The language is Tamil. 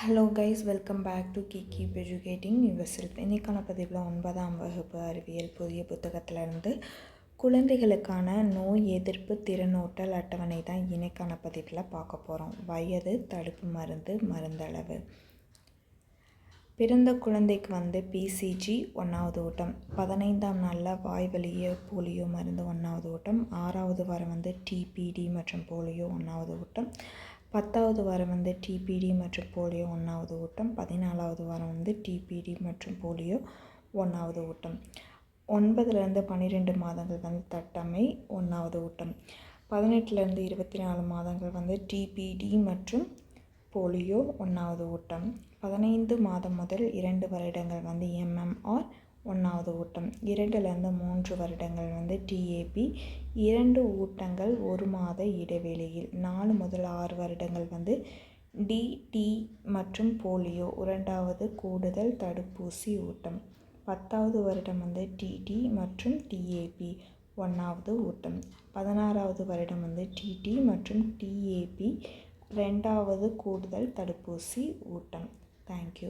Hello guys, welcome back to keep educating yourself. இன்றைக்கான பதிவில் 9ஆம் வகுப்பு அறிவியல் புதிய புத்தகத்திலிருந்து குழந்தைகளுக்கான நோய் எதிர்ப்பு திறனூட்டல் அட்டவணை தான் இன்னைக்கான பதிவில் பார்க்க போகிறோம். வயது, தடுப்பு மருந்து, மருந்தளவு. பிறந்த குழந்தைக்கு பிசிஜி 1வது ஊட்டம், 15ஆம் நாளில் வாய்வழிய போலியோ மருந்து 1வது ஊட்டம், 6வது வாரம் டிபிடி மற்றும் போலியோ 1வது ஊட்டம், 10வது வாரம் டிபிடி மற்றும் போலியோ 1வது ஊட்டம், 14வது வாரம் டிபிடி மற்றும் போலியோ 1வது ஊட்டம், 9லேருந்து 12 மாதங்கள் தட்டம்மை 1வது ஊட்டம், 18லேருந்து 24 மாதங்கள் டிபிடி மற்றும் போலியோ 1வது ஊட்டம், 15 மாதம் முதல் 2 வருடங்கள் MMR 1வது ஊட்டம், 2லேருந்து 3 வருடங்கள் டிஏபி 2 ஊட்டங்கள் 1 மாத இடைவெளியில், 4 முதல் 6 வருடங்கள் டிடி மற்றும் போலியோ 2வது கூடுதல் தடுப்பூசி ஊட்டம், 10வது வருடம் டிடி மற்றும் டிஏபி 1வது ஊட்டம், 16வது வருடம் டிடி மற்றும் டிஏபி 2வது கூடுதல் தடுப்பூசி ஊட்டம். தேங்க்யூ.